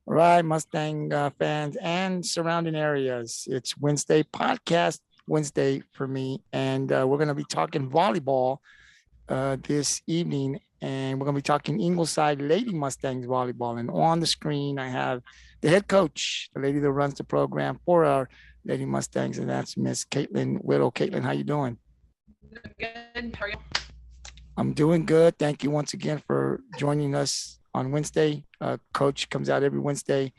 All right, Mustang fans and surrounding areas. It's Wednesday podcast Wednesday for me, and we're going to be talking volleyball this evening, and we're going to be talking Ingleside Lady Mustangs Volleyball. And on the screen, I have the head coach, the lady that runs the program for our Lady Mustangs, and that's Miss Caitlin Whittle. Caitlin, how you doing? Good. How are you? I'm doing good. Thank you once again for joining us on Wednesday. Coach comes out every Wednesday,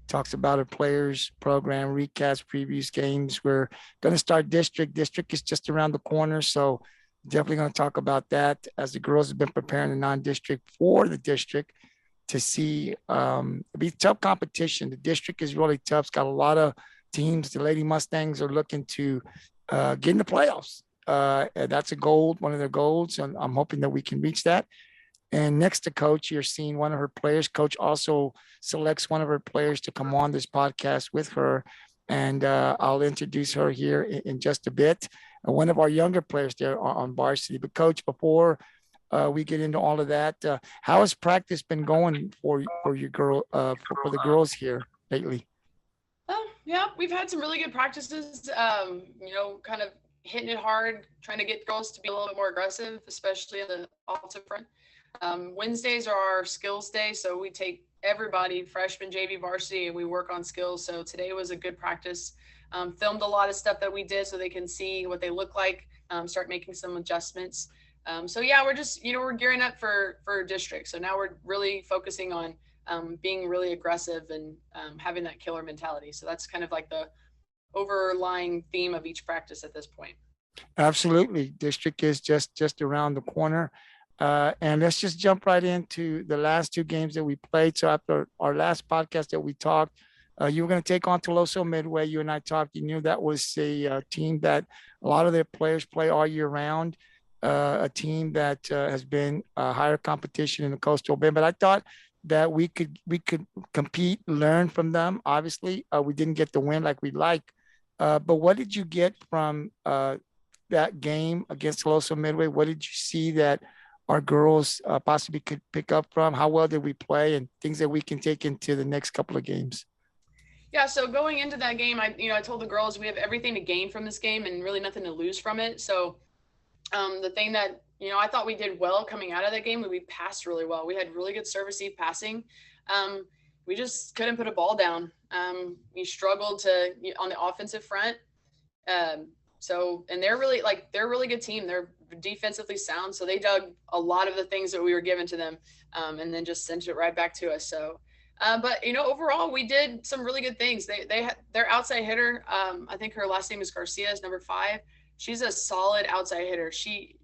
talks about our players, program, recaps, previews, games. We're going to start district. District is just around the corner. So definitely going to talk about that as the girls have been preparing the non-district for the district to see it'll be tough competition. The district is really tough. It's got a lot of teams. The Lady Mustangs are looking to get in the playoffs. That's a goal, one of their goals, and I'm hoping that we can reach that. And next to Coach, you're seeing one of her players. Coach also selects one of her players to come on this podcast with her. And I'll introduce her here in just a bit. One of our younger players there on varsity. But Coach, before we get into all of that, how has practice been going for your girl for the girls here lately? Yeah, we've had some really good practices. Kind of hitting it hard, trying to get girls to be a little bit more aggressive, especially on the offensive front. Wednesdays are our skills day, so we take everybody, freshman, JV, varsity, and we work on skills. So today was a good practice. Filmed a lot of stuff that we did so they can see what they look like, start making some adjustments. So yeah, we're just, we're gearing up for district. So now we're really focusing on being really aggressive and having that killer mentality. So that's kind of like the overlying theme of each practice at this point. Absolutely. District is just around the corner. And let's just jump right into the last two games that we played. So after our last podcast that we talked, you were going to take on Toloso Midway. You and I talked. You knew that was a team that a lot of their players play all year round. A team that has been higher competition in the Coastal Bend. But I thought that we could compete, learn from them. Obviously, we didn't get the win like we'd like. But what did you get from that game against Toloso Midway? What did you see that our girls possibly could pick up from? How well did we play, and things that we can take into the next couple of games? Yeah, so going into that game, I told the girls we have everything to gain from this game and really nothing to lose from it. So the thing that I thought we did well coming out of that game, we passed really well. We had really good service eve passing. We just couldn't put a ball down. We struggled to on the offensive front. And they're they're a really good team. They're defensively sound, so they dug a lot of the things that we were given to them, and then just sent it right back to us. So, but overall, we did some really good things. Their outside hitter. I think her last name is Garcia, is number 5. She's a solid outside hitter. She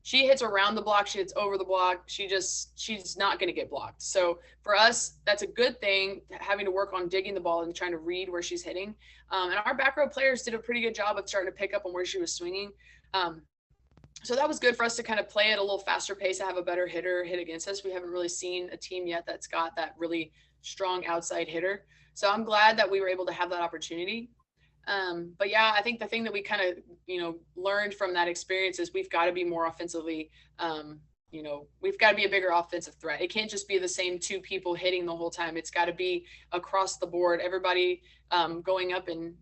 hits around the block. She hits over the block. She's not going to get blocked. So for us, that's a good thing, having to work on digging the ball and trying to read where she's hitting. And our back row players did a pretty good job of starting to pick up on where she was swinging. So that was good for us to kind of play at a little faster pace, to have a better hitter hit against us. We haven't really seen a team yet that's got that really strong outside hitter. So I'm glad that we were able to have that opportunity. But yeah, I think the thing that we kind of, learned from that experience is we've got to be more offensively, we've got to be a bigger offensive threat. It can't just be the same 2 people hitting the whole time. It's got to be across the board, everybody going up and,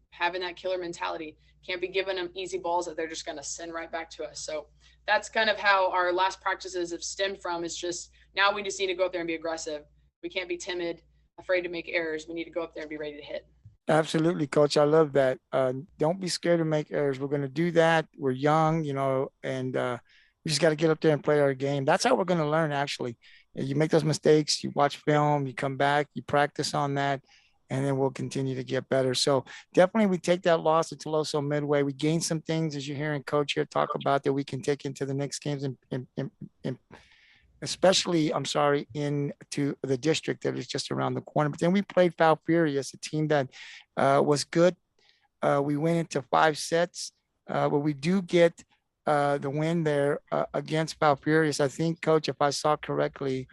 having that killer mentality. Can't be giving them easy balls that they're just going to send right back to us. So that's kind of how our last practices have stemmed from, is just now we just need to go up there and be aggressive. We can't be timid, afraid to make errors. We need to go up there and be ready to hit. Absolutely, Coach. I love that. Don't be scared to make errors. We're going to do that. We're young, and we just got to get up there and play our game. That's how we're going to learn, actually. You make those mistakes, you watch film, you come back, you practice on that, and then we'll continue to get better. So definitely we take that loss to Toloso Midway. We gain some things, as you're hearing Coach here talk about, that we can take into the next games and especially, I'm sorry, into the district that is just around the corner. But then we played Falfurrias, a team that was good. We went into 5 sets, but we do get the win there against Falfurrias. I think, Coach, if I saw correctly,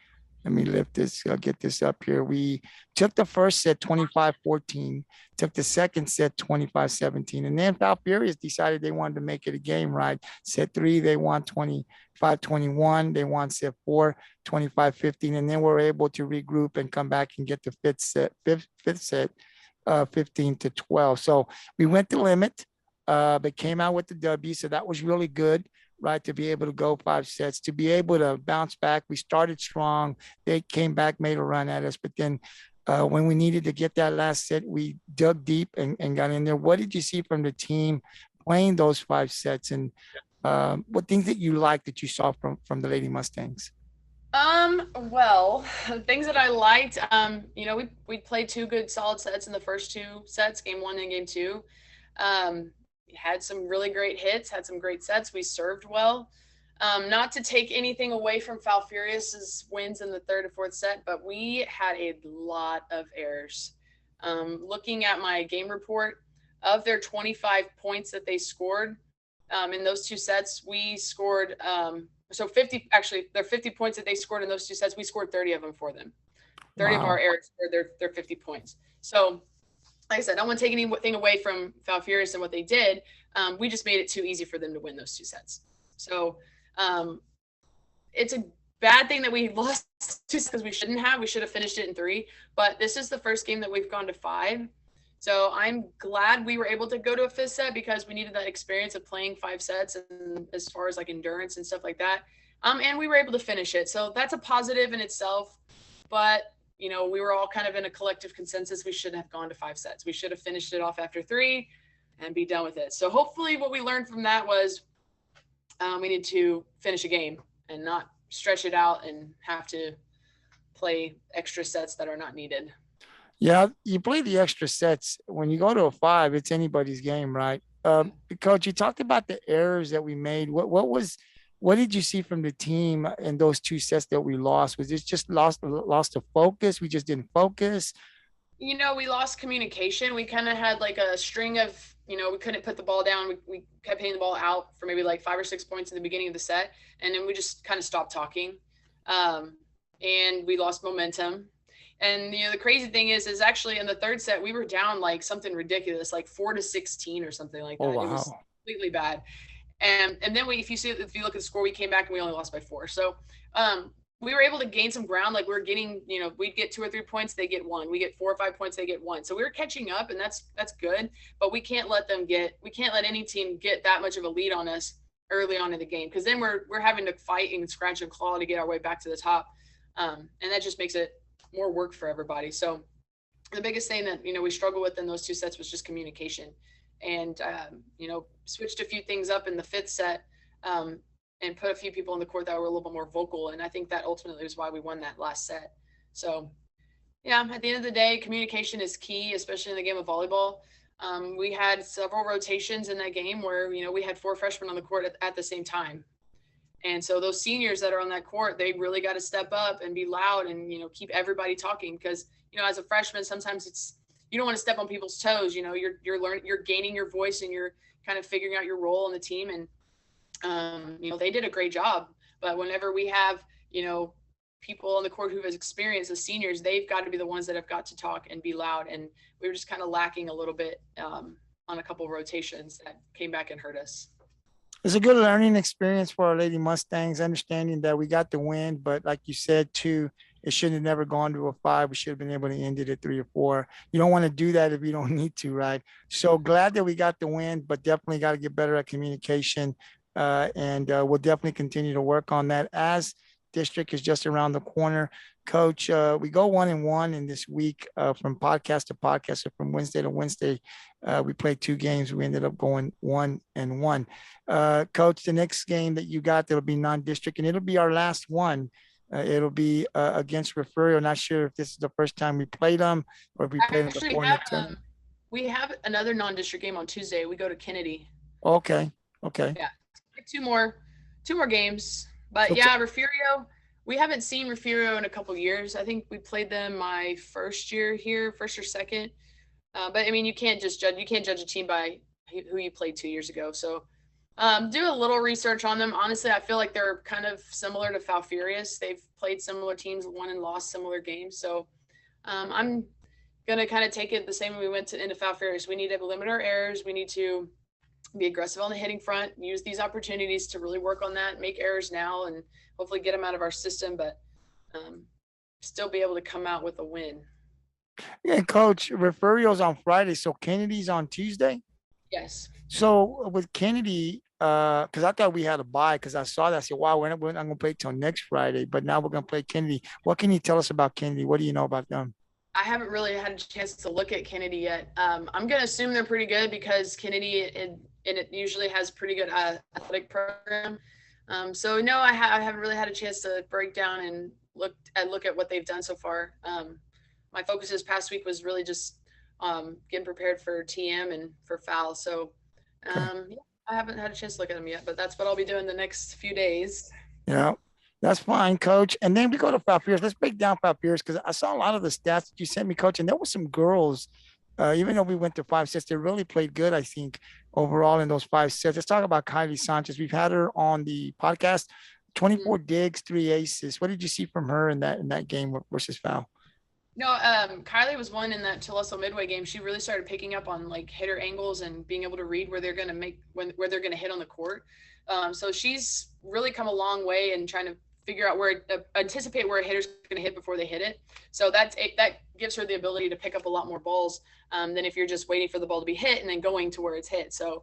Let me lift this, get this up here. We took the first set 25-14, took the second set 25-17, and then Falfurrias decided they wanted to make it a game, right? Set three, they won 25-21. They won set four, 25-15, and then we're able to regroup and come back and get the fifth set, 15-12. So we went the limit, but came out with the W. So that was really good, right? To be able to go 5 sets, to be able to bounce back. We started strong. They came back, made a run at us. But then when we needed to get that last set, we dug deep and got in there. What did you see from the team playing those 5 sets? And what things that you liked that you saw from the Lady Mustangs? Well, things that I liked, we played 2 good solid sets in the first 2 sets, game 1 and game 2. Had some really great hits, had some great sets. We served well. Not to take anything away from Falfurrias' wins in the 3rd and 4th set, but we had a lot of errors. Looking at my game report, of their 25 points that they scored in those 2 sets, we scored so 50, actually, their 50 points that they scored in those 2 sets, we scored 30 of them for them. 30 of our errors for their 50 points. So, like I said, I don't want to take anything away from Falfurrias and what they did. We just made it too easy for them to win those 2 sets. So it's a bad thing that we lost 2 sets because we shouldn't have. We should have finished it in 3. But this is the first game that we've gone to 5. So I'm glad we were able to go to a 5th set because we needed that experience of playing 5 sets and as far as like endurance and stuff like that. And we were able to finish it. So that's a positive in itself. But we were all kind of in a collective consensus. We shouldn't have gone to 5 sets. We should have finished it off after 3 and be done with it. So hopefully what we learned from that was we need to finish a game and not stretch it out and have to play extra sets that are not needed. Yeah, you play the extra sets. When you go to a 5, it's anybody's game, right? Coach, you talked about the errors that we made. What did you see from the team in those 2 sets that we lost? Was this just lost of focus? We just didn't focus? We lost communication. We kind of had like a string of, we couldn't put the ball down. We kept hitting the ball out for maybe like 5 or 6 points in the beginning of the set. And then we just kind of stopped talking. And we lost momentum. And, the crazy thing is actually in the 3rd set, we were down like something ridiculous, like 4-16 or something like that. Oh, wow. It was completely bad. And then if you look at the score, we came back and we only lost by 4. So we were able to gain some ground. Like we're getting, we'd get 2 or 3 points, they get 1. We get 4 or 5 points, they get 1. So we were catching up, and that's good. But we can't let any team get that much of a lead on us early on in the game, because then we're having to fight and scratch and claw to get our way back to the top, and that just makes it more work for everybody. So the biggest thing that we struggled with in those 2 sets was just communication. And switched a few things up in the 5th set, and put a few people in the court that were a little bit more vocal. And I think that ultimately is why we won that last set. So yeah, at the end of the day, communication is key, especially in the game of volleyball. We had several rotations in that game where, we had 4 freshmen on the court at the same time. And so those seniors that are on that court, they really got to step up and be loud and, keep everybody talking. Because, as a freshman, sometimes you don't want to step on people's toes. You're learning, you're gaining your voice, and you're kind of figuring out your role in the team. And, they did a great job. But whenever we have, people on the court who have experience as seniors, they've got to be the ones that have got to talk and be loud. And we were just kind of lacking a little bit on a couple of rotations that came back and hurt us. It's a good learning experience for our Lady Mustangs, understanding that we got the win, but like you said, too, it shouldn't have never gone to a 5. We should have been able to end it at 3 or 4. You don't want to do that if you don't need to, right? So glad that we got the win, but definitely got to get better at communication. And we'll definitely continue to work on that as district is just around the corner. Coach, we go 1-1 in this week from podcast to podcast. So from Wednesday to Wednesday, we played 2 games. We ended up going 1-1. Coach, the next game that you got, that'll be non-district, and it'll be our last one. It'll be against Refugio. Not sure if this is the first time we played them or if we played them before in the tournament. We have another non-district game on Tuesday. We go to Kennedy. Okay. Yeah, 2 more games. But yeah, Refugio. We haven't seen Refugio in a couple of years. I think we played them my first year here, first or second. But I mean, you can't judge a team by who you played 2 years ago. So do a little research on them. Honestly, I feel like they're kind of similar to Falfurrias. They've played similar teams, won and lost similar games. So I'm going to kind of take it the same way we went into Falfurrias. We need to limit our errors. We need to be aggressive on the hitting front, use these opportunities to really work on that, make errors now, and hopefully get them out of our system, but still be able to come out with a win. And Coach, Refugio's on Friday, so Kennedy's on Tuesday. Yes. So with Kennedy, because I thought we had a bye, because I saw that. I said, wow, we're not going to play till next Friday, but now we're going to play Kennedy. What can you tell us about Kennedy? What do you know about them? I haven't really had a chance to look at Kennedy yet. I'm going to assume they're pretty good because Kennedy it usually has pretty good athletic program. So no, I haven't really had a chance to break down and look at what they've done so far. My focus this past week was really just getting prepared for TM and for FAL. So yeah, I haven't had a chance to look at them yet, but that's what I'll be doing the next few days. Yeah, that's fine, Coach. And then we go to Falfurrias. Let's break down Falfurrias because I saw a lot of the stats that you sent me, Coach, and there were some girls. Even though we went to 5 sets, they really played good, I think, overall in those 5 sets. Let's talk about Kylie Sanchez. We've had her on the podcast. 24 digs, 3 aces. What did you see from her in that game versus FAL? No, Kylie was one in that Teleso Midway game. She really started picking up on like hitter angles and being able to read where they're going to where they're going to hit on the court. So she's really come a long way in trying to figure out anticipate where a hitter's going to hit before they hit it. So that gives her the ability to pick up a lot more balls than if you're just waiting for the ball to be hit and then going to where it's hit. So,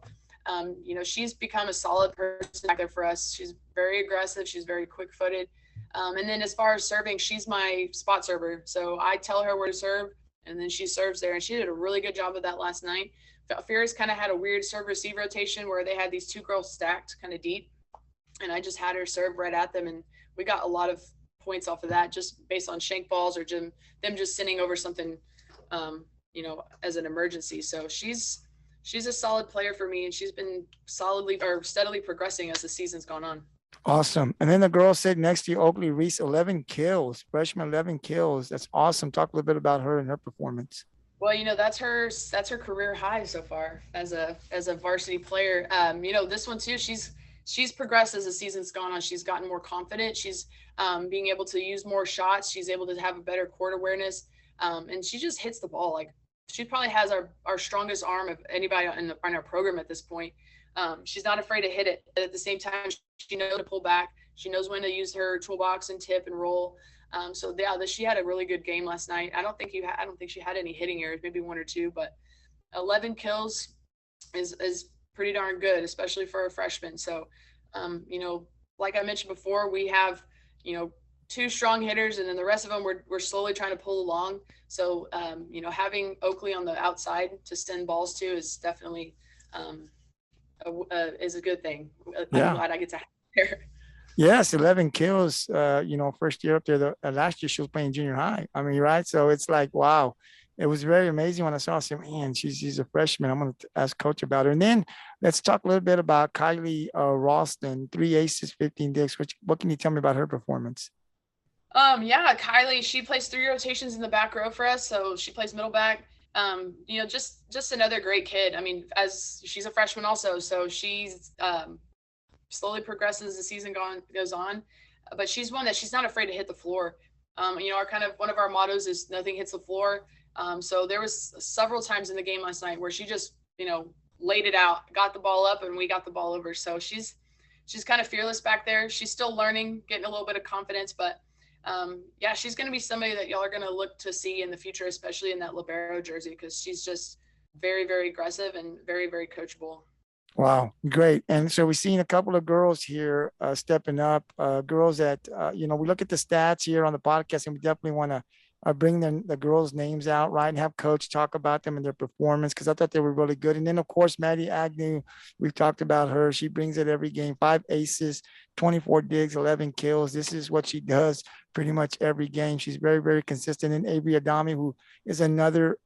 she's become a solid person back there for us. She's very aggressive. She's very quick footed. And then as far as serving, she's my spot server. So I tell her where to serve and then she serves there. And she did a really good job of that last night. Falfurrias kind of had a weird serve receive rotation where they had these 2 girls stacked kind of deep. And I just had her serve right at them. And we got a lot of points off of that just based on shank balls or them just sending over something, as an emergency. So she's a solid player for me. And she's been steadily progressing as the season's gone on. Awesome. And then the girl sitting next to you, Oakley Ruiz, 11 kills, freshman 11 kills. That's awesome. Talk a little bit about her and her performance. Well, that's her career high so far as a varsity player. This one too, she's progressed as the season's gone on. She's gotten more confident. She's being able to use more shots. She's able to have a better court awareness. And she just hits the ball. Like she probably has our strongest arm of anybody in our program at this point. She's not afraid to hit it. But at the same time, she knows to pull back. She knows when to use her toolbox and tip and roll. So yeah, she had a really good game last night. I don't think she had any hitting errors, maybe 1 or 2, but 11 kills is pretty darn good, especially for a freshman. So, like I mentioned before, we have, 2 strong hitters, and then the rest of them we're slowly trying to pull along. So, having Oakley on the outside to send balls to is definitely is a good thing. Yeah. I'm glad I get to have her. Yes, 11 kills, first year up there. Last year she was playing junior high. I mean, right? So it's like, wow. It was very amazing when I saw her. I said, man, she's a freshman. I'm going to ask Coach about her. And then let's talk a little bit about Kylie Ralston, 3 aces, 15 digs. What can you tell me about her performance? Yeah, Kylie, she plays 3 rotations in the back row for us. So she plays middle back. Just another great kid. I mean, as she's a freshman also, so she's slowly progresses as the season goes on, but she's one that she's not afraid to hit the floor. One of our mottos is nothing hits the floor. So there was several times in the game last night where she just, laid it out, got the ball up, and we got the ball over. So she's kind of fearless back there. She's still learning, getting a little bit of confidence, but she's going to be somebody that y'all are going to look to see in the future, especially in that libero jersey, because she's just very, very aggressive and very, very coachable. Wow, great. And so we've seen a couple of girls here stepping up, girls that, we look at the stats here on the podcast, and we definitely want to bring the girls' names out, right, and have Coach talk about them and their performance, because I thought they were really good. And then, of course, Maddie Agnew, we've talked about her. She brings it every game, 5 aces, 24 digs, 11 kills. This is what she does pretty much every game. She's very, very consistent. And Avery Adami, who is another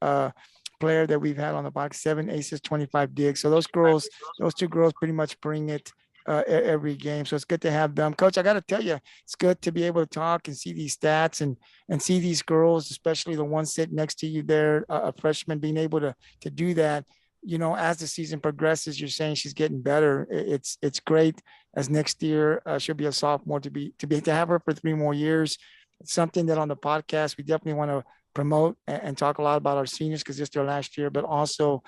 player that we've had on the box, 7 aces, 25 digs. So those 2 girls pretty much bring it every game. So it's good to have them. Coach, I got to tell you, it's good to be able to talk and see these stats and see these girls, especially the one sitting next to you there, a freshman, being able to do that. as the season progresses, you're saying she's getting better. It's great. As next year she'll be a sophomore, to have her for 3 more years. It's something that on the podcast we definitely want to promote and talk a lot about our seniors because it's their last year, but also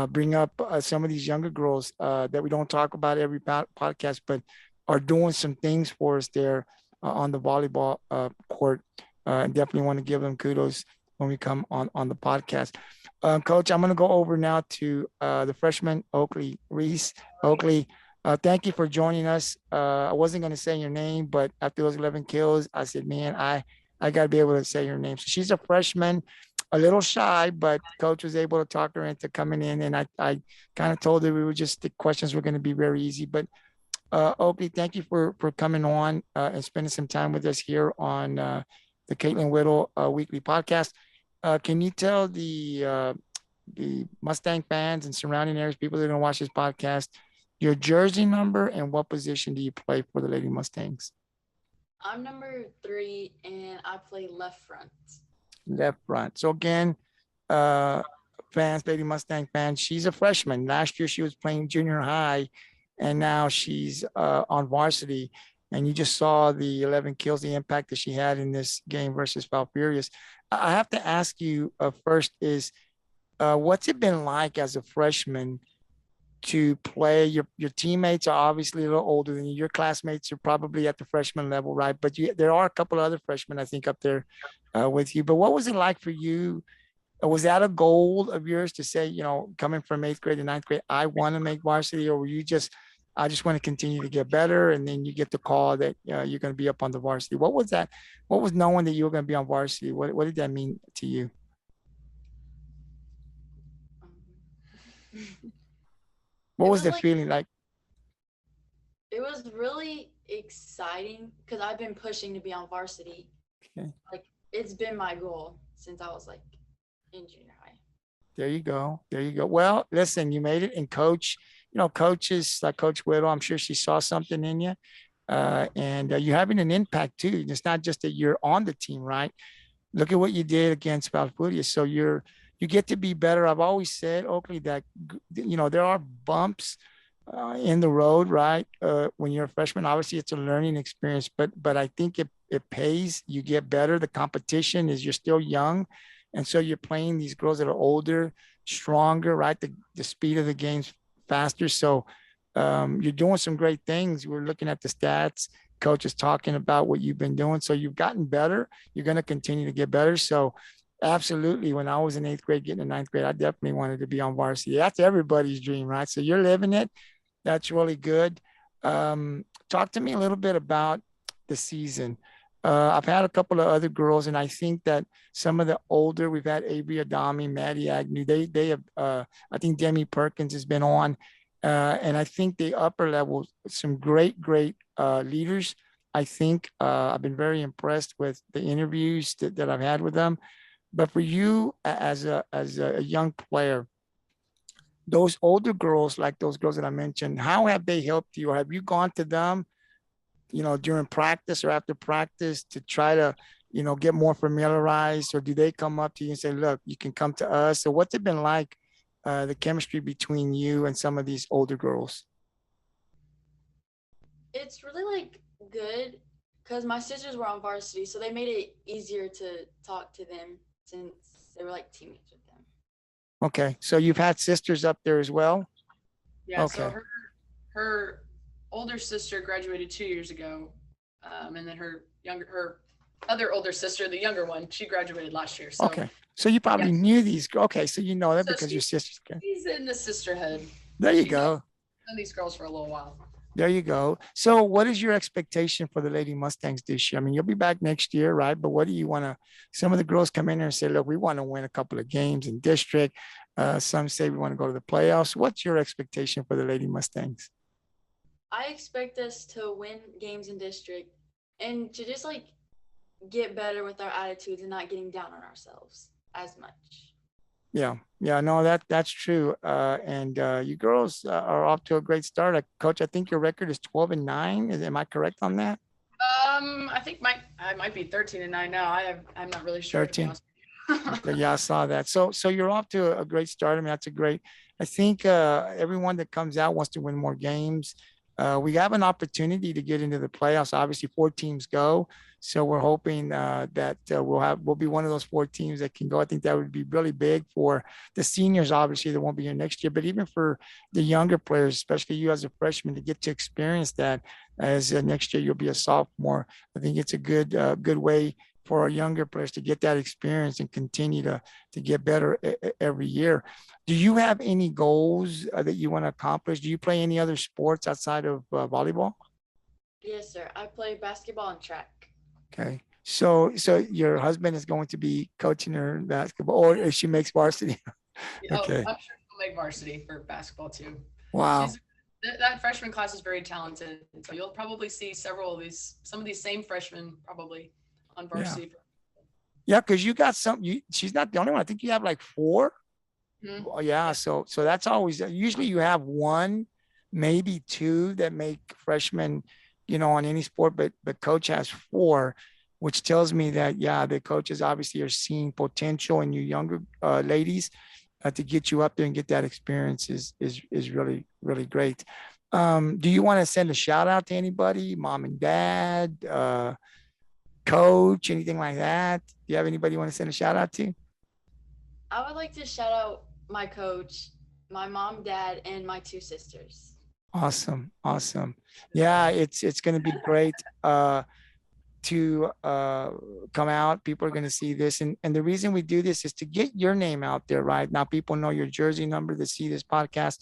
bring up some of these younger girls that we don't talk about every podcast, but are doing some things for us there on the volleyball court. And definitely want to give them kudos when we come on the podcast. Coach, I'm going to go over now to the freshman, Oakley Ruiz. Oakley, thank you for joining us. I wasn't going to say your name, but after those 11 kills, I said, man, I got to be able to say your name. So she's a freshman, a little shy, but coach was able to talk her into coming in. And I kind of told her the questions were going to be very easy. But Oakley, thank you for coming on and spending some time with us here on the Caitlin Whittle weekly podcast. Can you tell the Mustang fans and surrounding areas, people that don't watch this podcast, your jersey number and what position do you play for the Lady Mustangs? I'm number 3 and I play left front. Left front. So again, fans, Lady Mustang fans, she's a freshman. Last year she was playing junior high, and now she's on varsity. And you just saw the 11 kills, the impact that she had in this game versus Falfurrias. I have to ask you first is, what's it been like as a freshman to play? Your teammates are obviously a little older than you. Your classmates are probably at the freshman level, right? But there are a couple of other freshmen, I think, up there with you. But what was it like for you? Was that a goal of yours to say, coming from 8th grade to 9th grade, I want to make varsity? Or were you just, I just want to continue to get better, and then you get the call that you're going to be up on the varsity? What was that? What was knowing that you were going to be on varsity? What did that mean to you? What was the feeling like? It was really exciting because I've been pushing to be on varsity. Okay. Like, it's been my goal since I was in junior high. There you go. There you go. Well, listen, you made it. And coaches like Coach Whittle, I'm sure she saw something in you. And you're having an impact too. It's not just that you're on the team, right? Look at what you did against Falfurrias. So you get to be better. I've always said, Oakley, that, there are bumps in the road, right? When you're a freshman, obviously it's a learning experience, but I think it pays. You get better. The competition is, you're still young. And so you're playing these girls that are older, stronger, right? The speed of the game's faster. So you're doing some great things. We're looking at the stats. Coach is talking about what you've been doing. So you've gotten better. You're going to continue to get better. So absolutely, when I was in 8th grade, getting to 9th grade, I definitely wanted to be on varsity. That's everybody's dream, right? So you're living it. That's really good. Talk to me a little bit about the season. I've had a couple of other girls, and I think that some of the older, we've had Avery Adami, Maddie Agnew, they have, I think Demi Perkins has been on, and I think the upper level, some great leaders. I think I've been very impressed with the interviews that I've had with them. But for you as a young player, those older girls, like those girls that I mentioned, how have they helped you? Or have you gone to them, during practice or after practice to try to, get more familiarized? Or do they come up to you and say, look, you can come to us? So what's it been like, the chemistry between you and some of these older girls? It's really good because my sisters were on varsity, so they made it easier to talk to them since they were teammates with them. Okay. So you've had sisters up there as well? Yeah. Okay. So her older sister graduated 2 years ago. And then her other older sister, the younger one, she graduated last year. So, okay. So you probably knew these. Okay. So you know that So because your sisters. Okay. she's in the sisterhood. There you She's go. known these girls for a little while. There you go. So what is your expectation for the Lady Mustangs this year? I mean, you'll be back next year, right? But what do you want to, some of the girls come in there and say, look, we want to win a couple of games in district. Some say we want to go to the playoffs. What's your expectation for the Lady Mustangs? I expect us to win games in district and to just get better with our attitudes and not getting down on ourselves as much. Yeah, no, that's true. And you girls are off to a great start. Coach, I think your record is 12-9. Am I correct on that? I think I might be 13-9 now. I'm not really sure. 13. Yeah, I saw that. So you're off to a great start. I mean, that's a great I think everyone that comes out wants to win more games. We have an opportunity to get into the playoffs. Obviously, 4 teams go, so we're hoping that we'll be one of those 4 teams that can go. I think that would be really big for the seniors, obviously, that won't be here next year, but even for the younger players, especially you as a freshman, to get to experience that as next year you'll be a sophomore. I think it's a good way for our younger players to get that experience and continue to get better every year. Do you have any goals that you want to accomplish? Do you play any other sports outside of volleyball? Yes, sir. I play basketball and track. Okay. So your husband is going to be coaching her basketball, or if she makes varsity. Oh, Okay. I'm sure she'll make varsity for basketball too. Wow. She's that freshman class is very talented. So you'll probably see some of these same freshmen probably on varsity. Yeah, because you got some. She's not the only one. I think you have like 4. Mhm. Oh, yeah. So that's always usually you have 1, maybe 2 that make freshmen, on any sport, but coach has 4, which tells me that the coaches obviously are seeing potential in you younger ladies to get you up there and get that experience is really really great. Do you want to send a shout out to anybody, mom and dad, coach, anything like that? Do you have anybody you want to send a shout out to? I would like to shout out my coach, my mom, dad, and my 2 sisters. Awesome. Awesome. Yeah, it's going to be great to come out. People are going to see this. And the reason we do this is to get your name out there, right? Now people know your jersey number to see this podcast.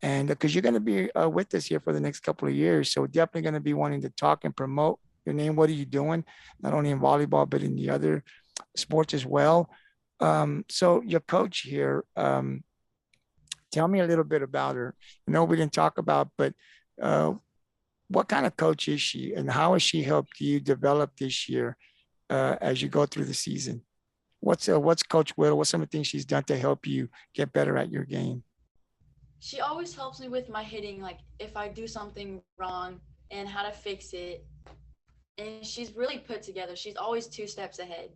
And because you're going to be with us here for the next couple of years. So definitely going to be wanting to talk and promote your name. What are you doing? Not only in volleyball, but in the other sports as well. So your coach here, tell me a little bit about her. I know we didn't talk about, but what kind of coach is she, and how has she helped you develop this year as you go through the season? What's Coach Whittle? What's some of the things she's done to help you get better at your game? She always helps me with my hitting, like if I do something wrong and how to fix it. And she's really put together. She's always 2 steps ahead.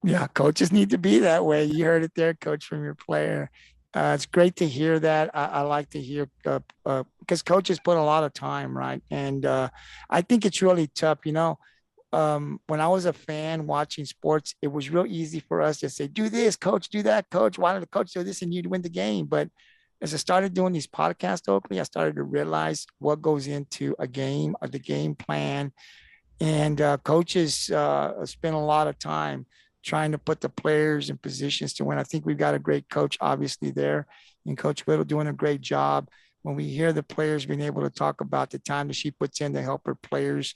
Yeah, coaches need to be that way. You heard it there, coach, from your player. It's great to hear that. I like to hear because coaches put a lot of time, right? And I think it's really tough. When I was a fan watching sports, it was real easy for us to say, "Do this, coach. Do that, coach. Why don't the coach do this?" And you'd win the game. But as I started doing these podcasts, Oakley, I started to realize what goes into a game, or the game plan, and coaches spend a lot of time trying to put the players in positions to win. I think we've got a great coach, obviously, there, and Coach Whittle doing a great job. When we hear the players being able to talk about the time that she puts in to help her players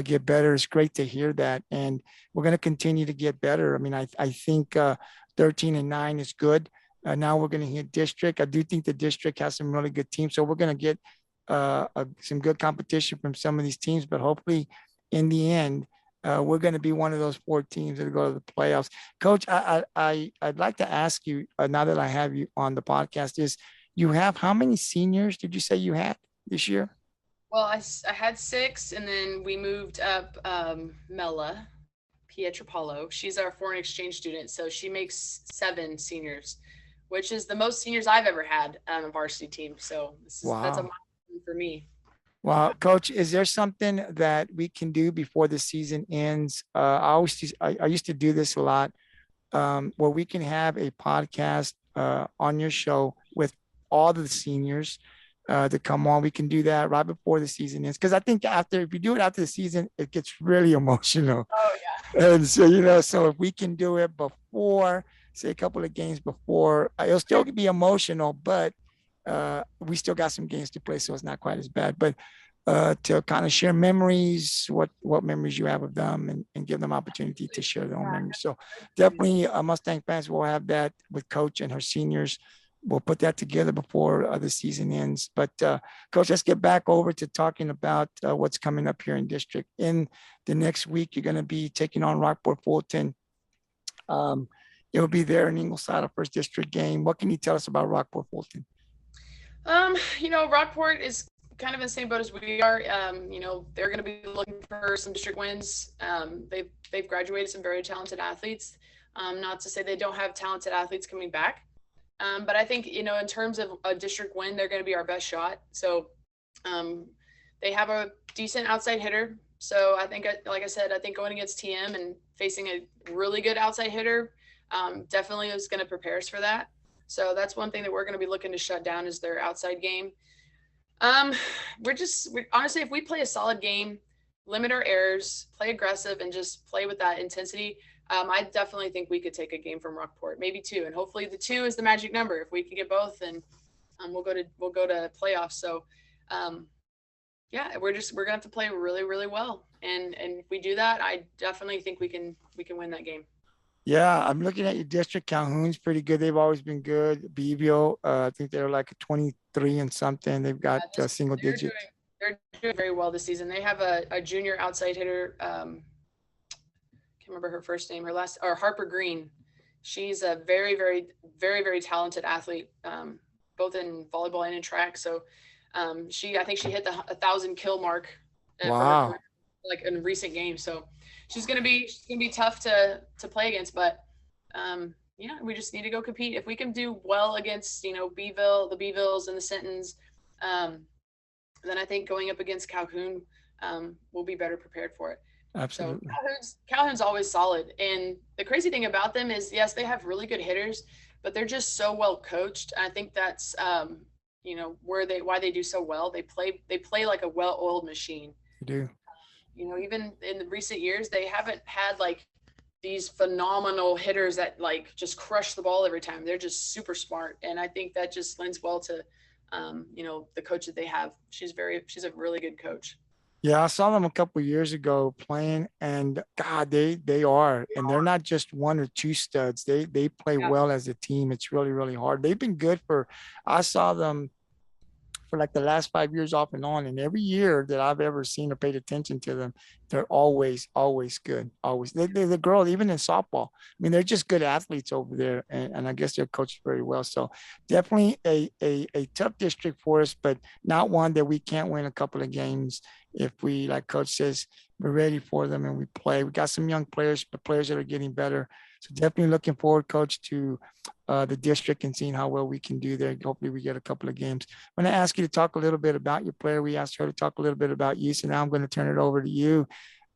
get better, it's great to hear that. And we're going to continue to get better. I mean, I think 13-9 is good. Now we're going to hit district. I do think the district has some really good teams. So we're going to get some good competition from some of these teams, but hopefully in the end, we're going to be one of those 4 teams that go to the playoffs. Coach, I'd like to ask you, now that I have you on the podcast, is you have how many seniors did you say you had this year? Well, I had 6, and then we moved up Mela Pietropalo. She's our foreign exchange student, so she makes 7 seniors, which is the most seniors I've ever had on a varsity team. So that's a milestone for me. Well, Coach, is there something that we can do before the season ends? I used to do this a lot, where we can have a podcast on your show with all the seniors to come on. We can do that right before the season ends, because I think if you do it after the season, it gets really emotional. Oh yeah. And so so if we can do it before, say a couple of games before, it'll still be emotional, but we still got some games to play, so it's not quite as bad. But to kind of share memories, what memories you have of them, and give them opportunity to share their own memories. So definitely Mustang fans will have that with Coach and her seniors. We'll put that together before the season ends. But Coach, let's get back over to talking about what's coming up here in district. In the next week, you're going to be taking on Rockport Fulton. It'll be there in Ingleside, our first district game. What can you tell us about Rockport Fulton? Rockport is kind of in the same boat as we are. They're going to be looking for some district wins. They've graduated some very talented athletes. Not to say they don't have talented athletes coming back. But I think, in terms of a district win, they're going to be our best shot. So they have a decent outside hitter. So I think, like I said, I think going against TM and facing a really good outside hitter definitely is going to prepare us for that. So that's one thing that we're going to be looking to shut down is their outside game. Honestly, if we play a solid game, limit our errors, play aggressive, and just play with that intensity, I definitely think we could take a game from Rockport, maybe 2, and hopefully the 2 is the magic number. If we can get both, then we'll go to playoffs. So, yeah, we're gonna have to play really, really well, and if we do that, I definitely think we can win that game. Yeah, I'm looking at your district. Calhoun's pretty good. They've always been good. Beeville, I think they're like a 23 and something. They've got single digits. They're doing very well this season. They have a junior outside hitter. Can't remember her first name. Harper Green. She's a very, very, very, very talented athlete, both in volleyball and in track. So I think she hit the 1,000 kill mark. Wow. Like in recent games. So she's gonna be tough to play against, but yeah, we just need to go compete. If we can do well against Beeville, the Beevilles and the Sentons, then I think going up against Calhoun, we'll be better prepared for it. Absolutely. So Calhoun's always solid, and the crazy thing about them is, yes, they have really good hitters, but they're just so well coached. And I think that's why they do so well. They play like a well-oiled machine. They do. Even in the recent years, they haven't had like these phenomenal hitters that like just crush the ball every time. They're just super smart, and I think that just lends well to the coach that they have. She's a really good coach. Yeah, I saw them a couple of years ago playing, and God, they are, and they're not just 1 or 2 studs. They play well as a team. It's really, really hard. They've been good I saw them for like the last 5 years off and on. And every year that I've ever seen or paid attention to them, they're always, always good. Always. They're the girl, even in softball. I mean, they're just good athletes over there. And I guess they're coached very well. So definitely a tough district for us, but not one that we can't win a couple of games. If we, like Coach says, we're ready for them and we play. We got some young players, but players that are getting better. So definitely looking forward, Coach, to the district and seeing how well we can do there. Hopefully we get a couple of games. I'm going to ask you to talk a little bit about your player. We asked her to talk a little bit about you. So now I'm going to turn it over to you.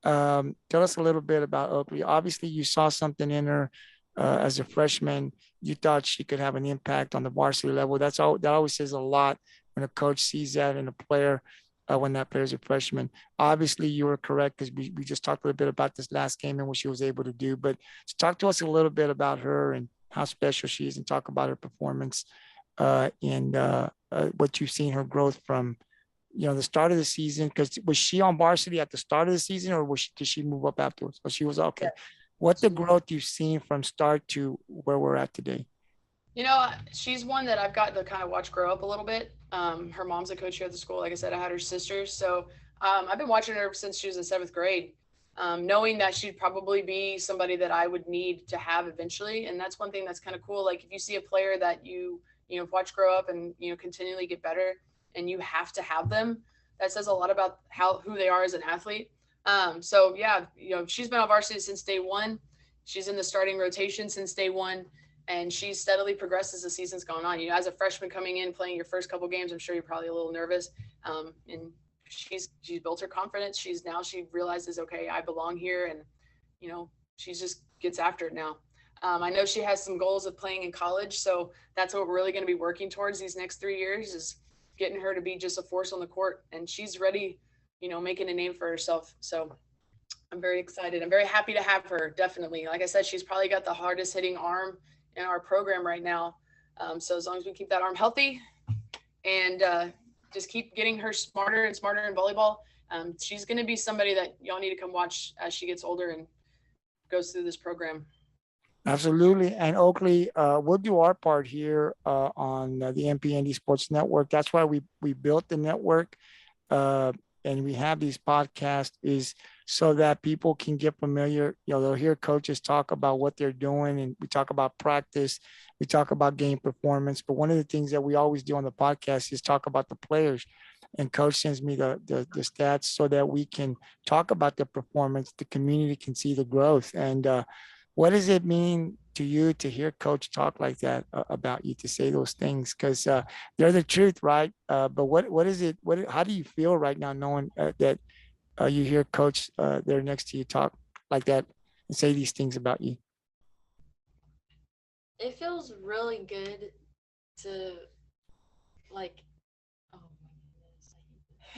Tell us a little bit about Oakley. Obviously, you saw something in her as a freshman. You thought she could have an impact on the varsity level. That always says a lot when a coach sees that in a player. When that player is a freshman. Obviously, you were correct because we just talked a little bit about this last game and what she was able to do. But talk to us a little bit about her and how special she is, and talk about her performance and what you've seen her growth from, the start of the season. Because was she on varsity at the start of the season, or did she move up afterwards? So she was okay. Yeah. What's the growth you've seen from start to where we're at today? She's one that I've gotten to kind of watch grow up a little bit. Her mom's a coach here at the school. Like I said, I had her sisters. So I've been watching her since she was in 7th grade, knowing that she'd probably be somebody that I would need to have eventually. And that's one thing that's kind of cool. Like if you see a player that you watch grow up and, continually get better, and you have to have them, that says a lot about who they are as an athlete. So yeah, she's been on varsity since day one. She's in the starting rotation since day one. And she's steadily progressed as the season's gone on. As a freshman coming in, playing your first couple games, I'm sure you're probably a little nervous. And she's built her confidence. She realizes, okay, I belong here. And, she just gets after it now. I know she has some goals of playing in college. So that's what we're really going to be working towards these next 3 years, is getting her to be just a force on the court. And she's ready, making a name for herself. So I'm very excited. I'm very happy to have her. Definitely. Like I said, she's probably got the hardest hitting arm in our program right now. So as long as we keep that arm healthy and just keep getting her smarter and smarter in volleyball, she's going to be somebody that y'all need to come watch as she gets older and goes through this program. Absolutely. And Oakley, we'll do our part here on the MPND Sports Network. That's why we built the network and we have these podcasts, is so that people can get familiar. They'll hear coaches talk about what they're doing, and we talk about practice, we talk about game performance. But one of the things that we always do on the podcast is talk about the players. And coach sends me the stats so that we can talk about the performance. The community can see the growth. And what does it mean to you to hear Coach talk like that about you, to say those things, because they're the truth, right? But what is it? How do you feel right now, knowing that you hear Coach there next to you talk like that and say these things about you? It feels really good to like. Oh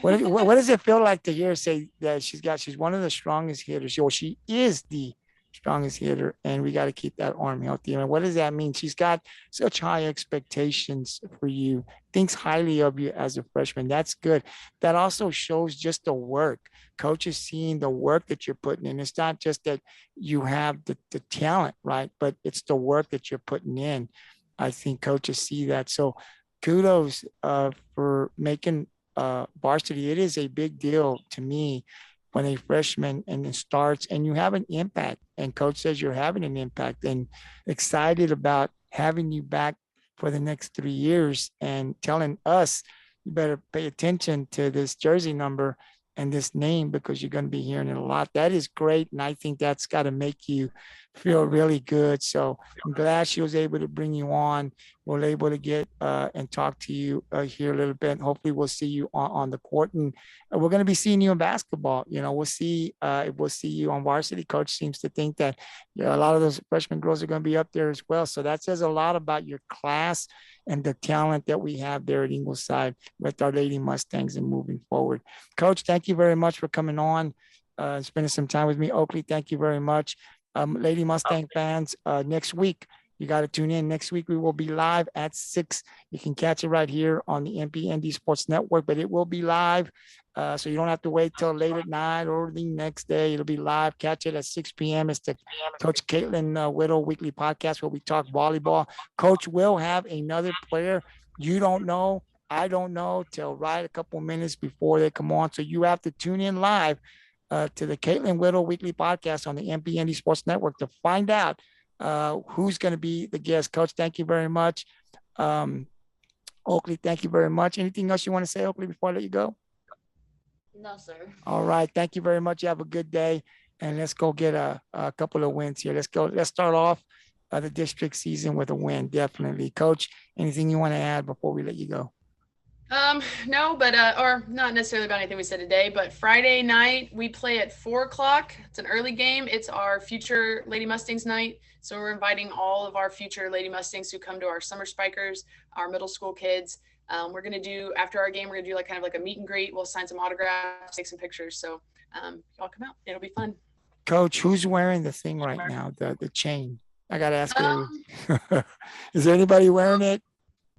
my goodness. What does it feel like to hear her say that she's one of the strongest hitters? Well, she is the strongest hitter, and we got to keep that arm healthy. I mean, what does that mean? She's got such high expectations for you, thinks highly of you as a freshman. That's good. That also shows just the work. Coach is seeing the work that you're putting in. It's not just that you have the talent, right? But it's the work that you're putting in. I think coaches see that. So kudos for making varsity. It is a big deal to me when a freshman and it starts and you have an impact, and coach says you're having an impact, and excited about having you back for the next 3 years, and telling us you better pay attention to this jersey number and this name, because you're going to be hearing it a lot. That is great. And I think that's got to make you feel really good. So I'm glad she was able to bring you on. We're able to get and talk to you here a little bit. Hopefully we'll see you on the court, and we're going to be seeing you in basketball. We'll see you on varsity. Coach seems to think that a lot of those freshman girls are going to be up there as well. So that says a lot about your class and the talent that we have there at Ingleside with our Lady Mustangs and moving forward. Coach, thank you very much for coming on, spending some time with me. Oakley, thank you very much. Lady Mustang fans, next week, you got to tune in. Next week, we will be live at 6. You can catch it right here on the MPND Sports Network, but it will be live. So you don't have to wait till late at night or the next day. It'll be live. Catch it at 6 p.m. It's the Coach Caitlin Whittle weekly podcast where we talk volleyball. Coach will have another player. You don't know. I don't know till right a couple minutes before they come on. So you have to tune in live to the Caitlin Whittle weekly podcast on the MPND Sports Network to find out who's going to be the guest. Coach, thank you very much. Oakley, thank you very much. Anything else you want to say, Oakley, before I let you go? No, sir. All right. Thank you very much. You have a good day. And let's go get a couple of wins here. Let's go. Let's start off the district season with a win. Definitely. Coach, anything you want to add before we let you go? No, but or not necessarily about anything we said today, but Friday night we play at 4:00. It's an early game. It's our future Lady Mustangs night. So we're inviting all of our future Lady Mustangs who come to our summer spikers, our middle school kids. We're going to do, after our game, we're going to do kind of like a meet and greet. We'll sign some autographs, take some pictures. So y'all come out. It'll be fun. Coach, who's wearing the thing right now? The chain. I got to ask you. Is there anybody wearing it?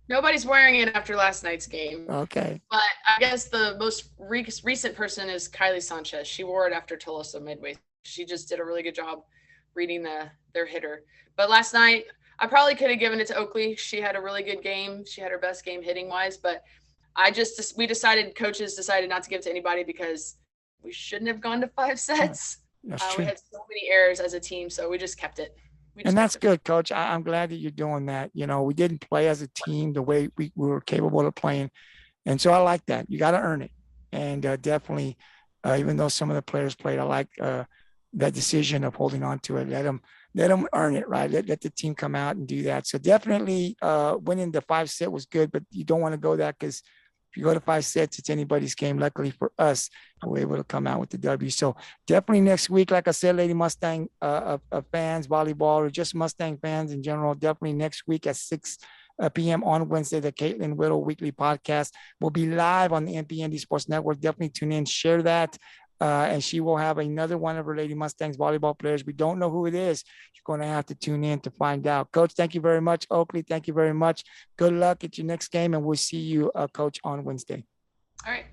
Nobody's wearing it after last night's game. Okay. But I guess the most recent person is Kylie Sanchez. She wore it after Tolosa midway. She just did a really good job reading their hitter. But last night, I probably could have given it to Oakley. She had a really good game. She had her best game hitting wise. But coaches decided not to give it to anybody because we shouldn't have gone to 5 sets. That's true. We had so many errors as a team, so we just kept it. And that's good, Coach. I'm glad that you're doing that. We didn't play as a team the way we were capable of playing. And so I like that. You got to earn it. And definitely, even though some of the players played, I like that decision of holding on to it. Let them earn it, right? Let the team come out and do that. So definitely winning the 5 set was good, but you don't want to go that, because if you go to 5 sets, it's anybody's game. Luckily for us, we're able to come out with the W. So definitely next week, like I said, Lady Mustang fans, volleyball, or just Mustang fans in general, definitely next week at 6 p.m. on Wednesday, the Caitlin Whittle weekly podcast will be live on the MPND Sports Network. Definitely tune in, share that. And she will have another one of her Lady Mustangs volleyball players. We don't know who it is. You're going to have to tune in to find out. Coach, thank you very much. Oakley, thank you very much. Good luck at your next game, and we'll see you, Coach, on Wednesday. All right.